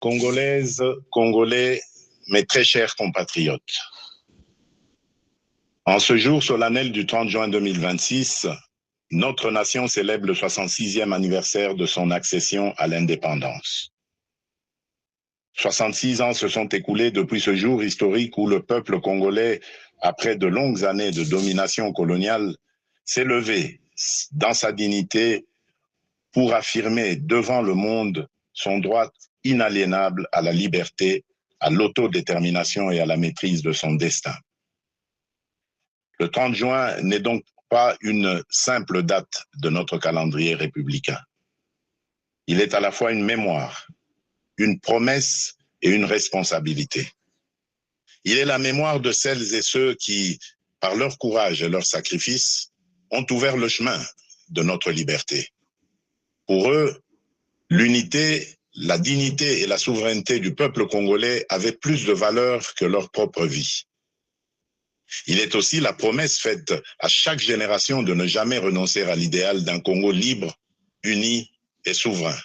Congolaises, Congolais, mes très chers compatriotes. En ce jour solennel du 30 juin 2026, notre nation célèbre le 66e anniversaire de son accession à l'indépendance. 66 ans se sont écoulés depuis ce jour historique où le peuple congolais, après de longues années de domination coloniale, s'est levé dans sa dignité pour affirmer devant le monde son droit inaliénable à la liberté, à l'autodétermination et à la maîtrise de son destin. Le 30 juin n'est donc pas une simple date de notre calendrier républicain. Il est à la fois une mémoire, une promesse et une responsabilité. Il est la mémoire de celles et ceux qui, par leur courage et leur sacrifice, ont ouvert le chemin de notre liberté. Pour eux, l'unité, la dignité et la souveraineté du peuple congolais avaient plus de valeur que leur propre vie. Il est aussi la promesse faite à chaque génération de ne jamais renoncer à l'idéal d'un Congo libre, uni et souverain.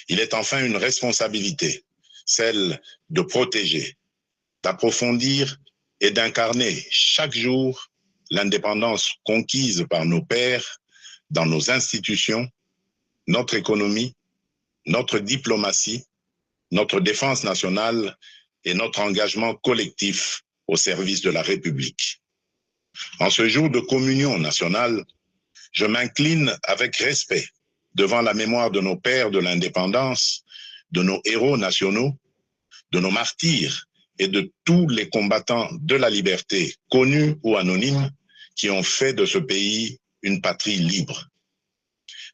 Il est enfin une responsabilité, celle de protéger, d'approfondir et d'incarner chaque jour l'indépendance conquise par nos pères dans nos institutions, notre économie, notre diplomatie, notre défense nationale et notre engagement collectif au service de la République. En ce jour de communion nationale, je m'incline avec respect devant la mémoire de nos pères de l'indépendance, de nos héros nationaux, de nos martyrs et de tous les combattants de la liberté, connus ou anonymes, qui ont fait de ce pays une patrie libre.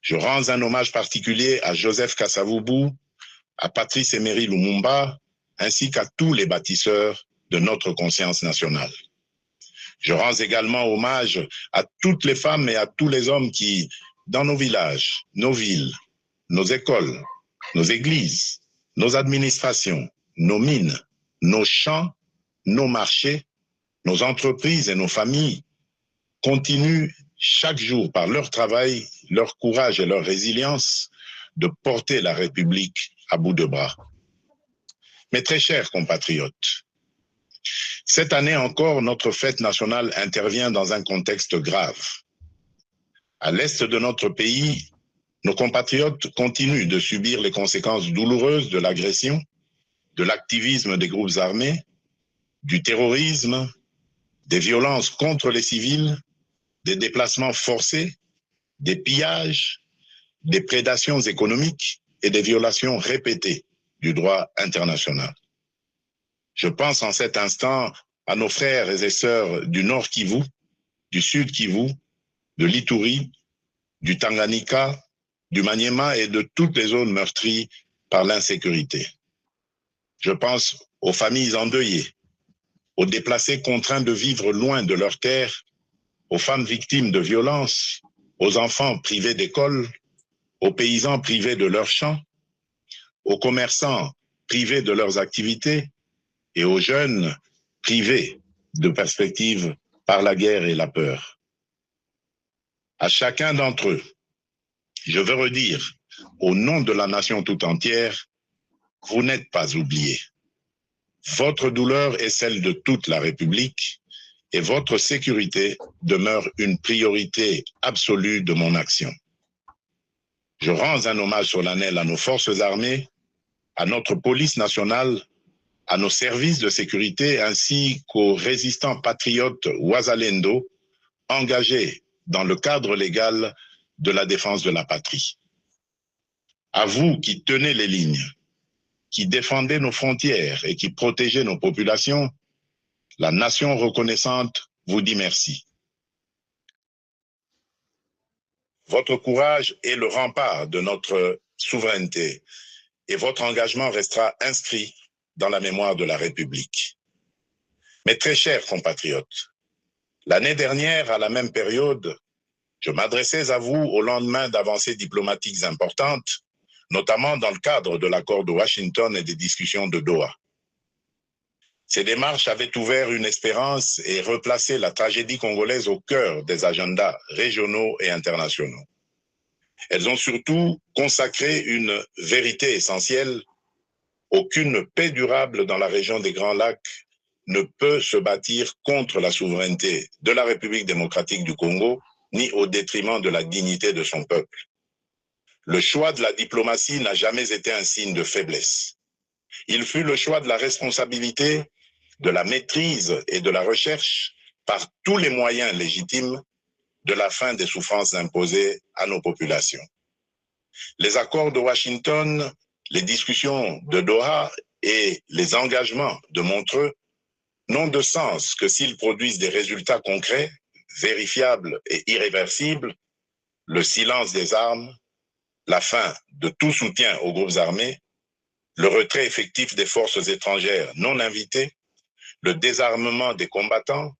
Je rends un hommage particulier à Joseph Kasavubu, à Patrice Emery Lumumba, ainsi qu'à tous les bâtisseurs de notre conscience nationale. Je rends également hommage à toutes les femmes et à tous les hommes qui, dans nos villages, nos villes, nos écoles, nos églises, nos administrations, nos mines, nos champs, nos marchés, nos entreprises et nos familles, continuent chaque jour par leur travail, leur courage et leur résilience de porter la République à bout de bras. Mes très chers compatriotes, cette année encore, notre fête nationale intervient dans un contexte grave. À l'est de notre pays, nos compatriotes continuent de subir les conséquences douloureuses de l'agression, de l'activisme des groupes armés, du terrorisme, des violences contre les civils, des déplacements forcés, des pillages, des prédations économiques et des violations répétées du droit international. Je pense en cet instant à nos frères et sœurs du Nord Kivu, du Sud Kivu, de l'Ituri, du Tanganyika, du Maniema et de toutes les zones meurtries par l'insécurité. Je pense aux familles endeuillées, aux déplacés contraints de vivre loin de leurs terres, aux femmes victimes de violences, aux enfants privés d'école, aux paysans privés de leurs champs, aux commerçants privés de leurs activités et aux jeunes privés de perspectives par la guerre et la peur. À chacun d'entre eux, je veux redire, au nom de la nation tout entière, vous n'êtes pas oubliés. Votre douleur est celle de toute la République et votre sécurité demeure une priorité absolue de mon action. Je rends un hommage solennel à nos forces armées, à notre police nationale, à nos services de sécurité ainsi qu'aux résistants patriotes Wazalendo engagés dans le cadre légal de la défense de la patrie. À vous qui tenez les lignes, qui défendez nos frontières et qui protégez nos populations, la nation reconnaissante vous dit merci. Votre courage est le rempart de notre souveraineté et votre engagement restera inscrit dans la mémoire de la République. Mes très chers compatriotes, l'année dernière, à la même période, je m'adressais à vous au lendemain d'avancées diplomatiques importantes, notamment dans le cadre de l'accord de Washington et des discussions de Doha. Ces démarches avaient ouvert une espérance et replacé la tragédie congolaise au cœur des agendas régionaux et internationaux. Elles ont surtout consacré une vérité essentielle: Aucune paix durable dans la région des Grands Lacs ne peut se bâtir contre la souveraineté de la République démocratique du Congo, ni au détriment de la dignité de son peuple. Le choix de la diplomatie n'a jamais été un signe de faiblesse. Il fut le choix de la responsabilité, de la maîtrise et de la recherche par tous les moyens légitimes de la fin des souffrances imposées à nos populations. Les accords de Washington, les discussions de Doha et les engagements de Montreux n'ont de sens que s'ils produisent des résultats concrets, vérifiables et irréversibles, le silence des armes, la fin de tout soutien aux groupes armés, le retrait effectif des forces étrangères non invitées, le désarmement des combattants,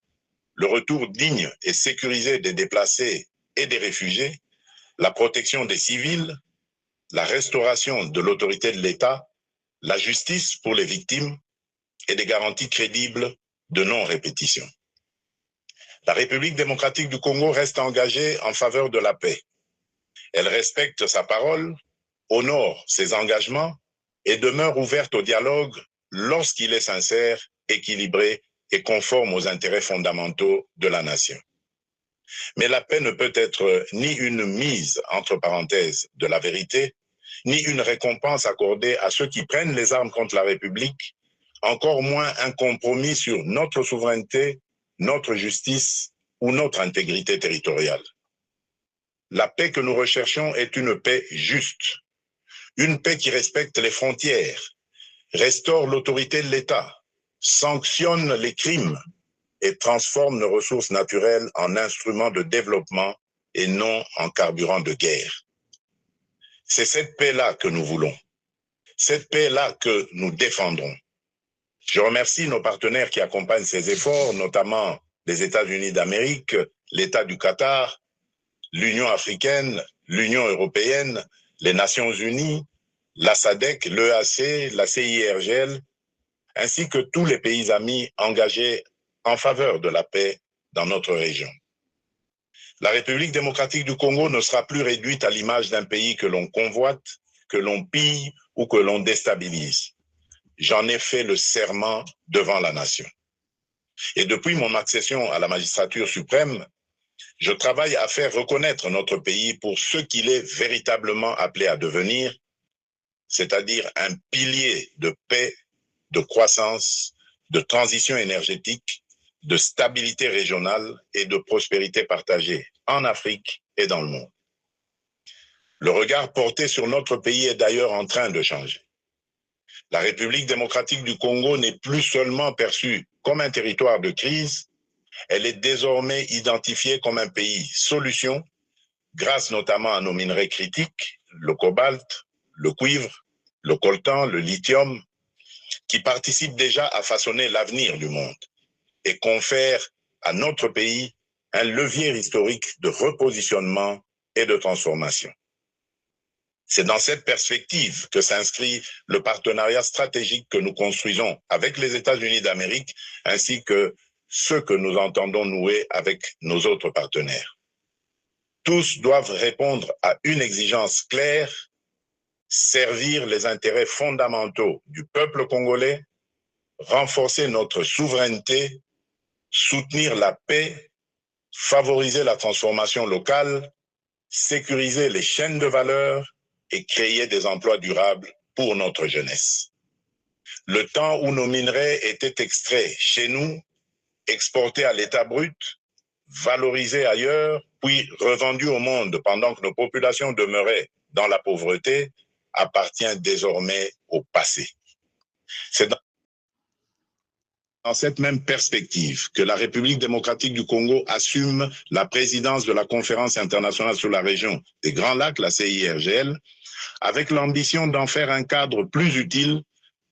le retour digne et sécurisé des déplacés et des réfugiés, la protection des civils, la restauration de l'autorité de l'État, la justice pour les victimes et des garanties crédibles de non-répétition. La République démocratique du Congo reste engagée en faveur de la paix. Elle respecte sa parole, honore ses engagements et demeure ouverte au dialogue lorsqu'il est sincère, équilibré et conforme aux intérêts fondamentaux de la nation. Mais la paix ne peut être ni une mise entre parenthèses de la vérité, ni une récompense accordée à ceux qui prennent les armes contre la République, encore moins un compromis sur notre souveraineté, notre justice ou notre intégrité territoriale. La paix que nous recherchons est une paix juste, une paix qui respecte les frontières, restaure l'autorité de l'État, sanctionne les crimes et transforme nos ressources naturelles en instruments de développement et non en carburant de guerre. C'est cette paix-là que nous voulons, cette paix-là que nous défendrons. Je remercie nos partenaires qui accompagnent ces efforts, notamment les États-Unis d'Amérique, l'État du Qatar, l'Union africaine, l'Union européenne, les Nations unies, la SADC, l'EAC, la CIRGL, ainsi que tous les pays amis engagés en faveur de la paix dans notre région. La République démocratique du Congo ne sera plus réduite à l'image d'un pays que l'on convoite, que l'on pille ou que l'on déstabilise. J'en ai fait le serment devant la nation. Et depuis mon accession à la magistrature suprême, je travaille à faire reconnaître notre pays pour ce qu'il est véritablement appelé à devenir, c'est-à-dire un pilier de paix, de croissance, de transition énergétique, de stabilité régionale et de prospérité partagée en Afrique et dans le monde. Le regard porté sur notre pays est d'ailleurs en train de changer. La République démocratique du Congo n'est plus seulement perçue comme un territoire de crise, elle est désormais identifiée comme un pays solution, grâce notamment à nos minerais critiques, le cobalt, le cuivre, le coltan, le lithium, qui participent déjà à façonner l'avenir du monde et confèrent à notre pays un levier historique de repositionnement et de transformation. C'est dans cette perspective que s'inscrit le partenariat stratégique que nous construisons avec les États-Unis d'Amérique, ainsi que ceux que nous entendons nouer avec nos autres partenaires. Tous doivent répondre à une exigence claire, servir les intérêts fondamentaux du peuple congolais, renforcer notre souveraineté, soutenir la paix, favoriser la transformation locale, sécuriser les chaînes de valeur et créer des emplois durables pour notre jeunesse. Le temps où nos minerais étaient extraits chez nous, exportés à l'état brut, valorisés ailleurs, puis revendus au monde pendant que nos populations demeuraient dans la pauvreté, appartient désormais au passé. C'est dans cette même perspective que la République démocratique du Congo assume la présidence de la Conférence internationale sur la région des Grands Lacs, la CIRGL, avec l'ambition d'en faire un cadre plus utile,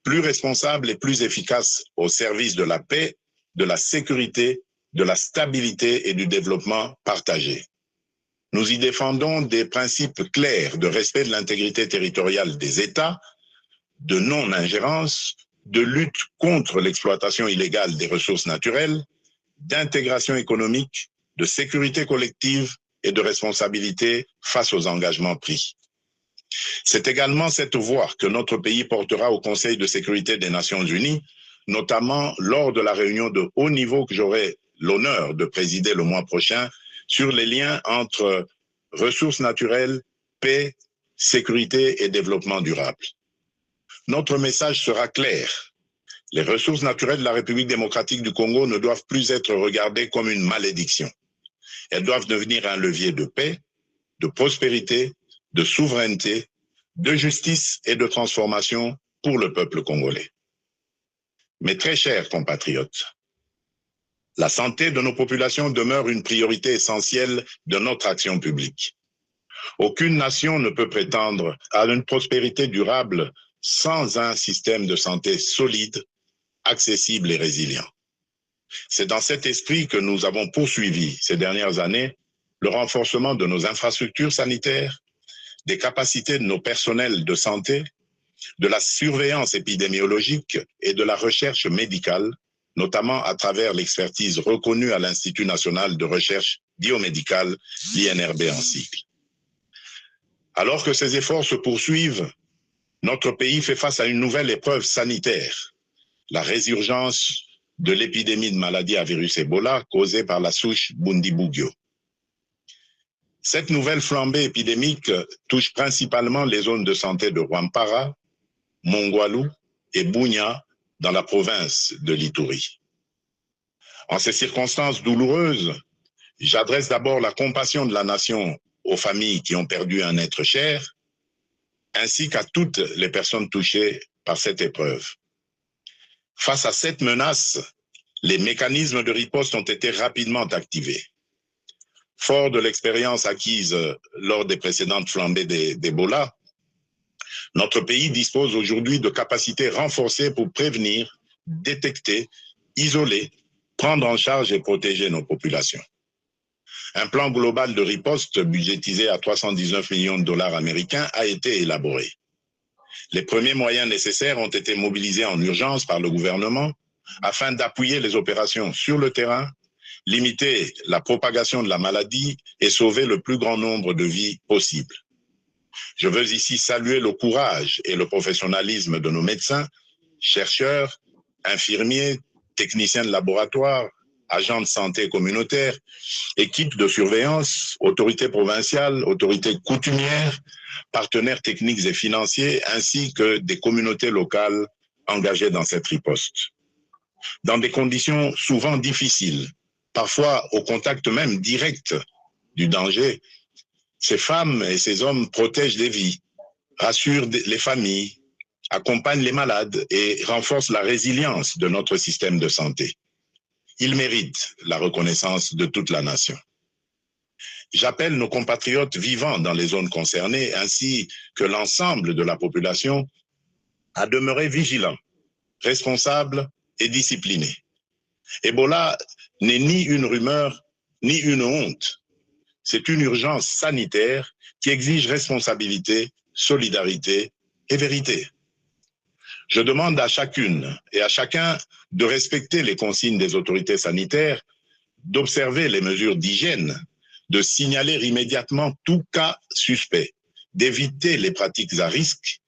plus responsable et plus efficace au service de la paix, de la sécurité, de la stabilité et du développement partagé. Nous y défendons des principes clairs de respect de l'intégrité territoriale des États, de non-ingérence, de lutte contre l'exploitation illégale des ressources naturelles, d'intégration économique, de sécurité collective et de responsabilité face aux engagements pris. C'est également cette voix que notre pays portera au Conseil de sécurité des Nations Unies, notamment lors de la réunion de haut niveau que j'aurai l'honneur de présider le mois prochain sur les liens entre ressources naturelles, paix, sécurité et développement durable. Notre message sera clair. Les ressources naturelles de la République démocratique du Congo ne doivent plus être regardées comme une malédiction. Elles doivent devenir un levier de paix, de prospérité, de souveraineté, de justice et de transformation pour le peuple congolais. Mes très chers compatriotes, la santé de nos populations demeure une priorité essentielle de notre action publique. Aucune nation ne peut prétendre à une prospérité durable sans un système de santé solide, accessible et résilient. C'est dans cet esprit que nous avons poursuivi ces dernières années le renforcement de nos infrastructures sanitaires, des capacités de nos personnels de santé, de la surveillance épidémiologique et de la recherche médicale, notamment à travers l'expertise reconnue à l'Institut national de recherche biomédicale, l'INRB en sigle. Alors que ces efforts se poursuivent, notre pays fait face à une nouvelle épreuve sanitaire, la résurgence de l'épidémie de maladie à virus Ebola causée par la souche Bundibugyo. Cette nouvelle flambée épidémique touche principalement les zones de santé de Rwampara, Mongwalu et Bunia dans la province de l'Ituri. En ces circonstances douloureuses, j'adresse d'abord la compassion de la nation aux familles qui ont perdu un être cher, ainsi qu'à toutes les personnes touchées par cette épreuve. Face à cette menace, les mécanismes de riposte ont été rapidement activés. Fort de l'expérience acquise lors des précédentes flambées d'Ebola, notre pays dispose aujourd'hui de capacités renforcées pour prévenir, détecter, isoler, prendre en charge et protéger nos populations. Un plan global de riposte budgétisé à 319 millions de dollars américains a été élaboré. Les premiers moyens nécessaires ont été mobilisés en urgence par le gouvernement afin d'appuyer les opérations sur le terrain, limiter la propagation de la maladie et sauver le plus grand nombre de vies possible. Je veux ici saluer le courage et le professionnalisme de nos médecins, chercheurs, infirmiers, techniciens de laboratoire, agents de santé communautaires, équipes de surveillance, autorités provinciales, autorités coutumières, partenaires techniques et financiers, ainsi que des communautés locales engagées dans cette riposte. Dans des conditions souvent difficiles, parfois au contact même direct du danger, ces femmes et ces hommes protègent des vies, rassurent les familles, accompagnent les malades et renforcent la résilience de notre système de santé. Ils méritent la reconnaissance de toute la nation. J'appelle nos compatriotes vivant dans les zones concernées ainsi que l'ensemble de la population à demeurer vigilants, responsables et disciplinés. Ebola n'est ni une rumeur ni une honte. C'est une urgence sanitaire qui exige responsabilité, solidarité et vérité. Je demande à chacune et à chacun de respecter les consignes des autorités sanitaires, d'observer les mesures d'hygiène, de signaler immédiatement tout cas suspect, d'éviter les pratiques à risque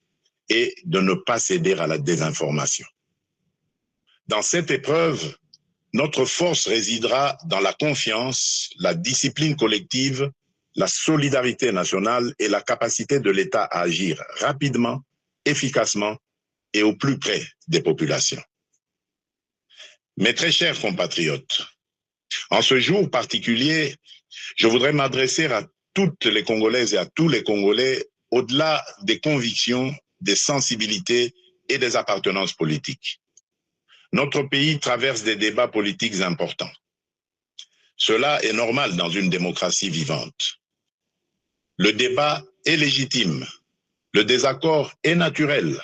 et de ne pas céder à la désinformation. Dans cette épreuve, notre force résidera dans la confiance, la discipline collective, la solidarité nationale et la capacité de l'État à agir rapidement, efficacement et au plus près des populations. Mes très chers compatriotes, en ce jour particulier, je voudrais m'adresser à toutes les Congolaises et à tous les Congolais au-delà des convictions, des sensibilités et des appartenances politiques. Notre pays traverse des débats politiques importants. Cela est normal dans une démocratie vivante. Le débat est légitime, le désaccord est naturel,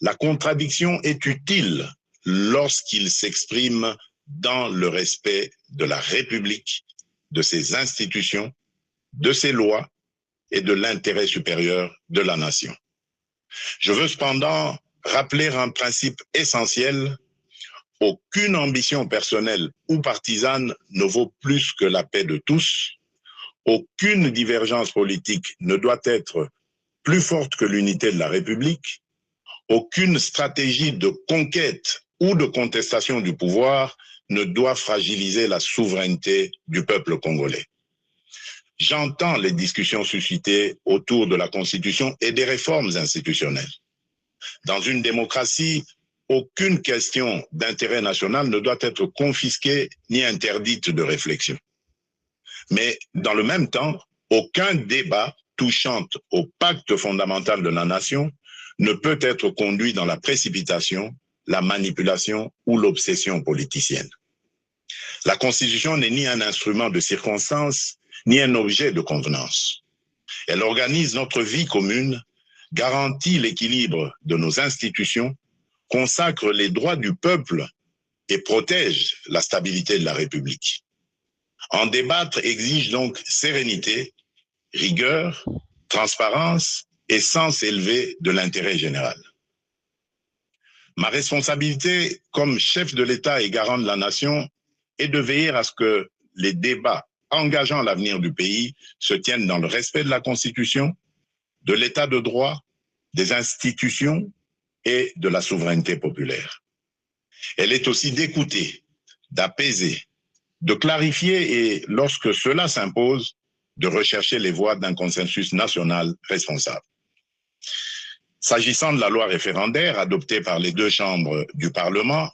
la contradiction est utile lorsqu'il s'exprime dans le respect de la République, de ses institutions, de ses lois et de l'intérêt supérieur de la nation. Je veux cependant rappeler un principe essentiel: aucune ambition personnelle ou partisane ne vaut plus que la paix de tous. Aucune divergence politique ne doit être plus forte que l'unité de la République, aucune stratégie de conquête ou de contestation du pouvoir ne doit fragiliser la souveraineté du peuple congolais. J'entends les discussions suscitées autour de la Constitution et des réformes institutionnelles. Dans une démocratie, aucune question d'intérêt national ne doit être confisquée ni interdite de réflexion. Mais dans le même temps, aucun débat touchant au pacte fondamental de la nation ne peut être conduit dans la précipitation, la manipulation ou l'obsession politicienne. La Constitution n'est ni un instrument de circonstance, ni un objet de convenance. Elle organise notre vie commune, garantit l'équilibre de nos institutions, consacre les droits du peuple et protège la stabilité de la République. En débattre exige donc sérénité, rigueur, transparence et sens élevé de l'intérêt général. Ma responsabilité comme chef de l'État et garant de la nation est de veiller à ce que les débats engageant l'avenir du pays se tiennent dans le respect de la Constitution, de l'État de droit, des institutions et de la souveraineté populaire. Elle est aussi d'écouter, d'apaiser, de clarifier et, lorsque cela s'impose, de rechercher les voies d'un consensus national responsable. S'agissant de la loi référendaire adoptée par les deux chambres du Parlement,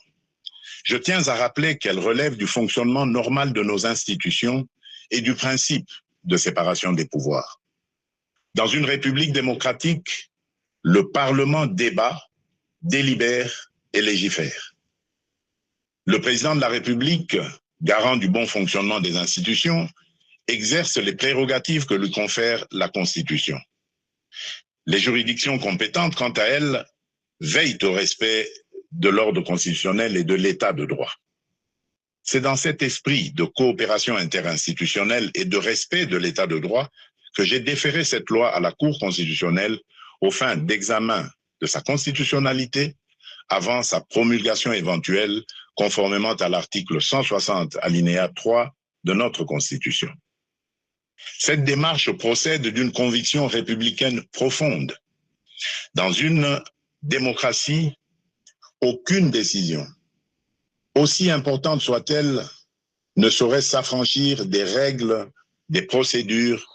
je tiens à rappeler qu'elle relève du fonctionnement normal de nos institutions et du principe de séparation des pouvoirs. Dans une république démocratique, le Parlement débat, délibère et légifère. Le président de la République, garant du bon fonctionnement des institutions, exerce les prérogatives que lui confère la Constitution. Les juridictions compétentes, quant à elles, veillent au respect de l'ordre constitutionnel et de l'état de droit. C'est dans cet esprit de coopération interinstitutionnelle et de respect de l'état de droit que j'ai déféré cette loi à la Cour constitutionnelle aux fins d'examen de sa constitutionnalité avant sa promulgation éventuelle conformément à l'article 160 alinéa 3 de notre Constitution. Cette démarche procède d'une conviction républicaine profonde. Dans une démocratie, aucune décision, aussi importante soit-elle, ne saurait s'affranchir des règles, des procédures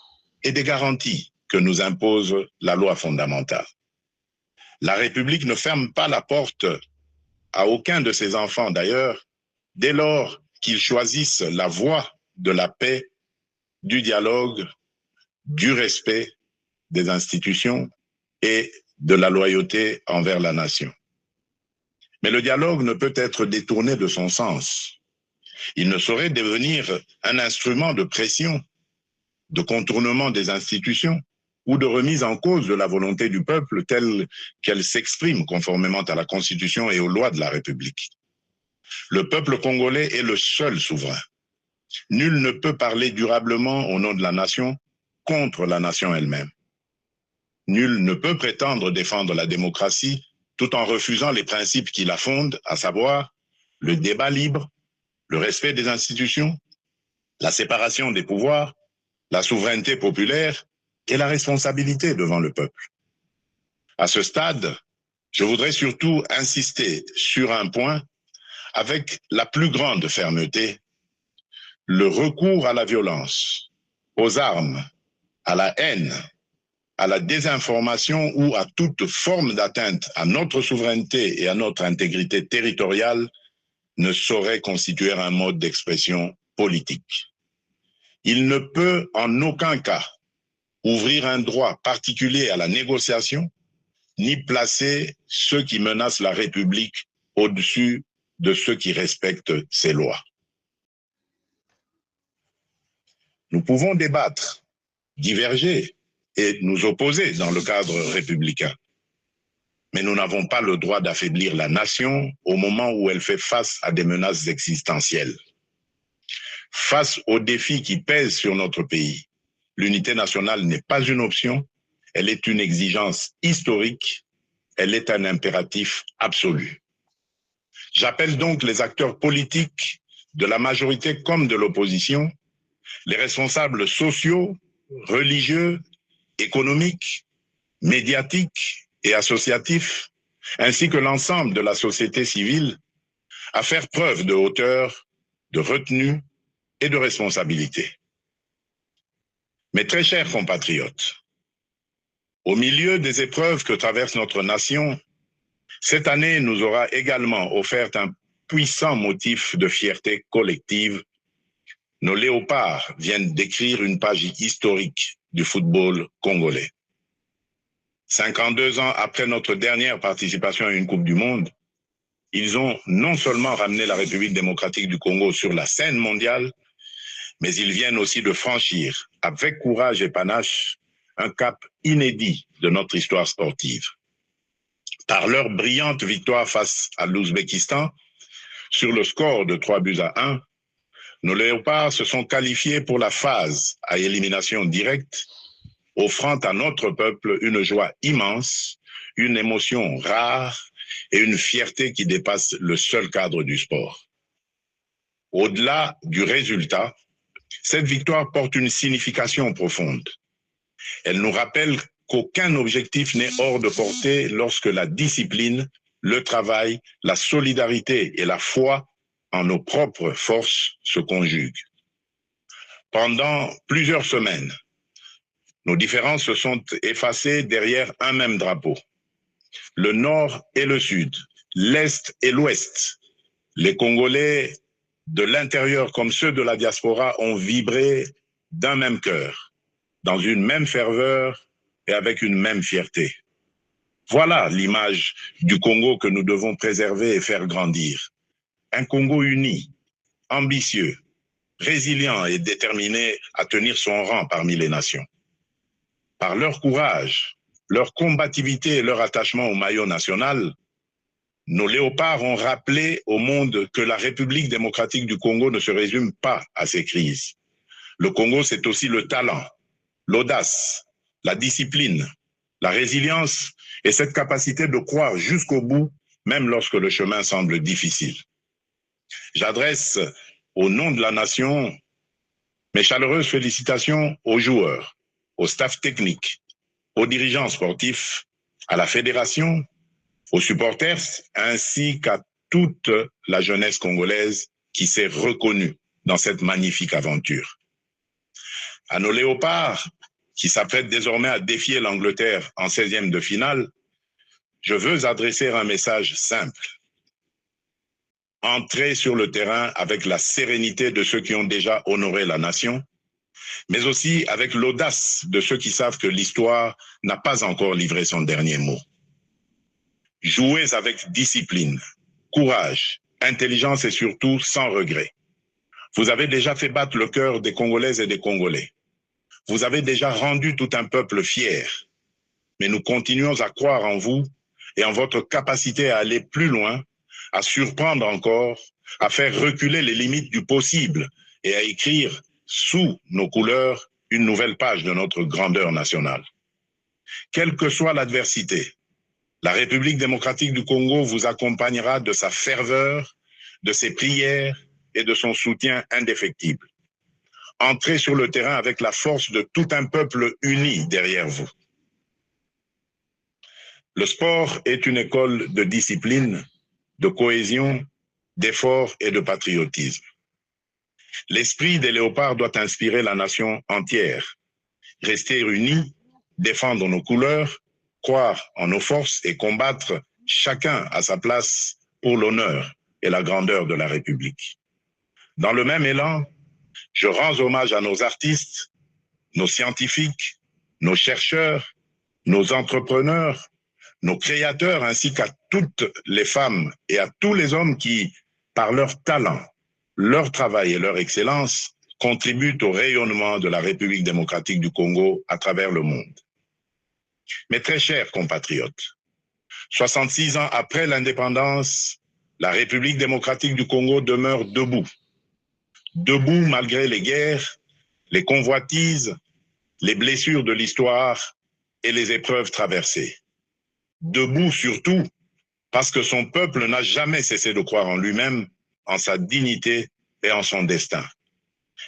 et des garanties que nous impose la loi fondamentale. La République ne ferme pas la porte à aucun de ses enfants d'ailleurs, dès lors qu'ils choisissent la voie de la paix, du dialogue, du respect des institutions et de la loyauté envers la nation. Mais le dialogue ne peut être détourné de son sens. Il ne saurait devenir un instrument de pression, de contournement des institutions ou de remise en cause de la volonté du peuple telle qu'elle s'exprime conformément à la Constitution et aux lois de la République. Le peuple congolais est le seul souverain. Nul ne peut parler durablement au nom de la nation contre la nation elle-même. Nul ne peut prétendre défendre la démocratie tout en refusant les principes qui la fondent, à savoir le débat libre, le respect des institutions, la séparation des pouvoirs, la souveraineté populaire et la responsabilité devant le peuple. À ce stade, je voudrais surtout insister sur un point avec la plus grande fermeté: le recours à la violence, aux armes, à la haine, à la désinformation ou à toute forme d'atteinte à notre souveraineté et à notre intégrité territoriale ne saurait constituer un mode d'expression politique. Il ne peut en aucun cas ouvrir un droit particulier à la négociation, ni placer ceux qui menacent la République au-dessus de ceux qui respectent ses lois. Nous pouvons débattre, diverger et nous opposer dans le cadre républicain. Mais nous n'avons pas le droit d'affaiblir la nation au moment où elle fait face à des menaces existentielles. Face aux défis qui pèsent sur notre pays, l'unité nationale n'est pas une option, elle est une exigence historique, elle est un impératif absolu. J'appelle donc les acteurs politiques de la majorité comme de l'opposition, les responsables sociaux, religieux, économiques, médiatique et associatif, ainsi que l'ensemble de la société civile, à faire preuve de hauteur, de retenue et de responsabilité. Mes très chers compatriotes, au milieu des épreuves que traverse notre nation, cette année nous aura également offert un puissant motif de fierté collective. Nos léopards viennent d'écrire une page historique du football congolais. 52 ans après notre dernière participation à une Coupe du Monde, ils ont non seulement ramené la République démocratique du Congo sur la scène mondiale, mais ils viennent aussi de franchir, avec courage et panache, un cap inédit de notre histoire sportive. Par leur brillante victoire face à l'Ouzbékistan, sur le score de 3-1, nos léopards se sont qualifiés pour la phase à élimination directe, offrant à notre peuple une joie immense, une émotion rare et une fierté qui dépasse le seul cadre du sport. Au-delà du résultat, cette victoire porte une signification profonde. Elle nous rappelle qu'aucun objectif n'est hors de portée lorsque la discipline, le travail, la solidarité et la foi en nos propres forces se conjuguent. Pendant plusieurs semaines, nos différences se sont effacées derrière un même drapeau. Le Nord et le Sud, l'Est et l'Ouest, les Congolais de l'intérieur comme ceux de la diaspora ont vibré d'un même cœur, dans une même ferveur et avec une même fierté. Voilà l'image du Congo que nous devons préserver et faire grandir. Un Congo uni, ambitieux, résilient et déterminé à tenir son rang parmi les nations. Par leur courage, leur combativité et leur attachement au maillot national, nos léopards ont rappelé au monde que la République démocratique du Congo ne se résume pas à ses crises. Le Congo, c'est aussi le talent, l'audace, la discipline, la résilience et cette capacité de croire jusqu'au bout, même lorsque le chemin semble difficile. J'adresse au nom de la nation mes chaleureuses félicitations aux joueurs, au staff technique, aux dirigeants sportifs, à la fédération, aux supporters, ainsi qu'à toute la jeunesse congolaise qui s'est reconnue dans cette magnifique aventure. À nos léopards, qui s'apprêtent désormais à défier l'Angleterre en 16e de finale, je veux adresser un message simple. Entrez sur le terrain avec la sérénité de ceux qui ont déjà honoré la nation, mais aussi avec l'audace de ceux qui savent que l'histoire n'a pas encore livré son dernier mot. Jouez avec discipline, courage, intelligence et surtout sans regret. Vous avez déjà fait battre le cœur des Congolaises et des Congolais. Vous avez déjà rendu tout un peuple fier. Mais nous continuons à croire en vous et en votre capacité à aller plus loin, à surprendre encore, à faire reculer les limites du possible et à écrire sous nos couleurs une nouvelle page de notre grandeur nationale. Quelle que soit l'adversité, la République démocratique du Congo vous accompagnera de sa ferveur, de ses prières et de son soutien indéfectible. Entrez sur le terrain avec la force de tout un peuple uni derrière vous. Le sport est une école de discipline, de cohésion, d'effort et de patriotisme. L'esprit des léopards doit inspirer la nation entière. Rester unis, défendre nos couleurs, croire en nos forces et combattre chacun à sa place pour l'honneur et la grandeur de la République. Dans le même élan, je rends hommage à nos artistes, nos scientifiques, nos chercheurs, nos entrepreneurs, nos créateurs, ainsi qu'à toutes les femmes et à tous les hommes qui, par leur talent, leur travail et leur excellence, contribuent au rayonnement de la République démocratique du Congo à travers le monde. Mes très chers compatriotes, 66 ans après l'indépendance, la République démocratique du Congo demeure debout. Debout malgré les guerres, les convoitises, les blessures de l'histoire et les épreuves traversées. Debout surtout parce que son peuple n'a jamais cessé de croire en lui-même, en sa dignité et en son destin.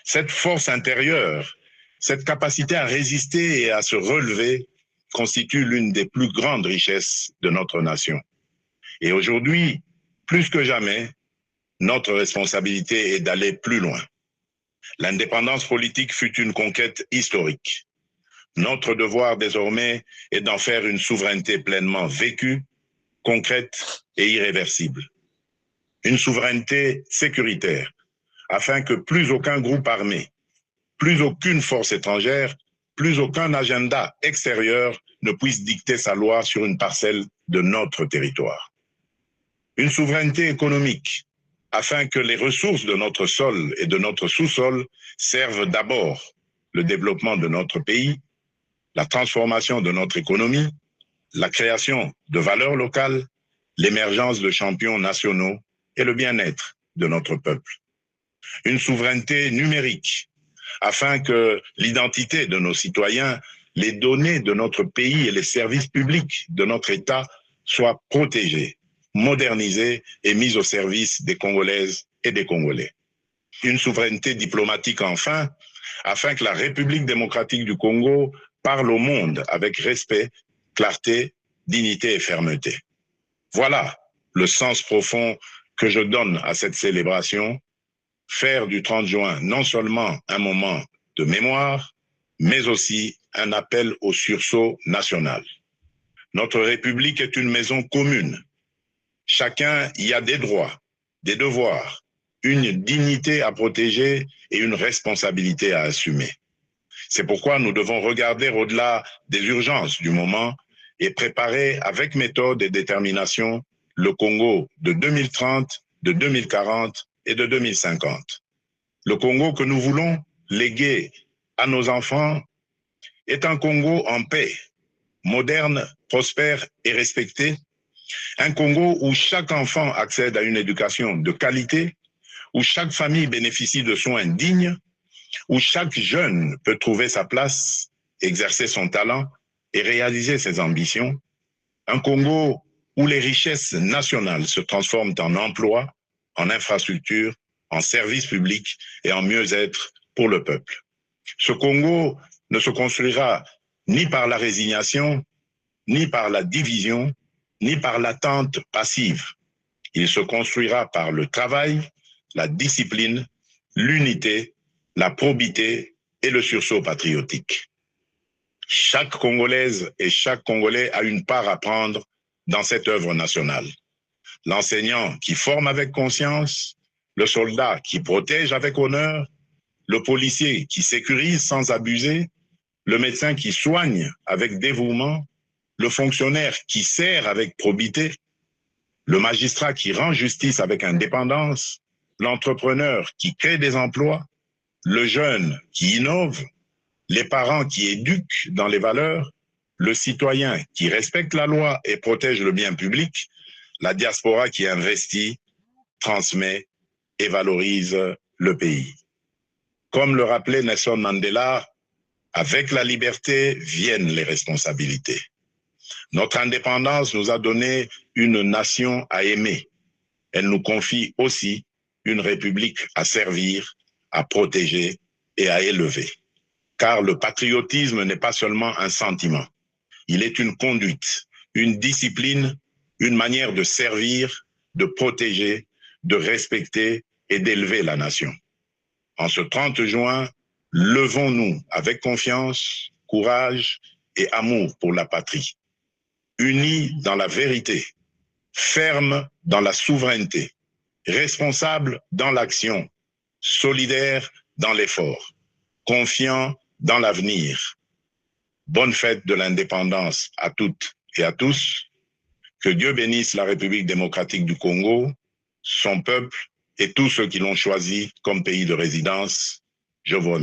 Cette force intérieure, cette capacité à résister et à se relever constitue l'une des plus grandes richesses de notre nation. Et aujourd'hui, plus que jamais, notre responsabilité est d'aller plus loin. L'indépendance politique fut une conquête historique. Notre devoir désormais est d'en faire une souveraineté pleinement vécue, concrète et irréversible. Une souveraineté sécuritaire, afin que plus aucun groupe armé, plus aucune force étrangère, plus aucun agenda extérieur ne puisse dicter sa loi sur une parcelle de notre territoire. Une souveraineté économique, afin que les ressources de notre sol et de notre sous-sol servent d'abord le développement de notre pays, la transformation de notre économie, la création de valeurs locales, l'émergence de champions nationaux et le bien-être de notre peuple. Une souveraineté numérique, afin que l'identité de nos citoyens, les données de notre pays et les services publics de notre État soient protégés, modernisés et mis au service des Congolaises et des Congolais. Une souveraineté diplomatique enfin, afin que la République démocratique du Congo parle au monde avec respect, clarté, dignité et fermeté. Voilà le sens profond que je donne à cette célébration, faire du 30 juin non seulement un moment de mémoire, mais aussi un appel au sursaut national. Notre République est une maison commune. Chacun y a des droits, des devoirs, une dignité à protéger et une responsabilité à assumer. C'est pourquoi nous devons regarder au-delà des urgences du moment et préparer avec méthode et détermination le Congo de 2030, de 2040 et de 2050. Le Congo que nous voulons léguer à nos enfants est un Congo en paix, moderne, prospère et respecté. Un Congo où chaque enfant accède à une éducation de qualité, où chaque famille bénéficie de soins dignes, où chaque jeune peut trouver sa place, exercer son talent et réaliser ses ambitions. Un Congo où les richesses nationales se transforment en emplois, en infrastructures, en services publics et en mieux-être pour le peuple. Ce Congo ne se construira ni par la résignation, ni par la division, ni par l'attente passive. Il se construira par le travail, la discipline, l'unité, la probité et le sursaut patriotique. Chaque Congolaise et chaque Congolais a une part à prendre dans cette œuvre nationale. L'enseignant qui forme avec conscience, le soldat qui protège avec honneur, le policier qui sécurise sans abuser, le médecin qui soigne avec dévouement, le fonctionnaire qui sert avec probité, le magistrat qui rend justice avec indépendance, l'entrepreneur qui crée des emplois, le jeune qui innove, les parents qui éduquent dans les valeurs, le citoyen qui respecte la loi et protège le bien public, la diaspora qui investit, transmet et valorise le pays. Comme le rappelait Nelson Mandela, avec la liberté viennent les responsabilités. Notre indépendance nous a donné une nation à aimer. Elle nous confie aussi une république à servir, à protéger et à élever. Car le patriotisme n'est pas seulement un sentiment. Il est une conduite, une discipline, une manière de servir, de protéger, de respecter et d'élever la nation. En ce 30 juin, levons-nous avec confiance, courage et amour pour la patrie. Unis dans la vérité, fermes dans la souveraineté, responsables dans l'action, solidaires dans l'effort, confiants dans l'avenir. Bonne fête de l'indépendance à toutes et à tous. Que Dieu bénisse la République démocratique du Congo, son peuple et tous ceux qui l'ont choisi comme pays de résidence. Je vous remercie.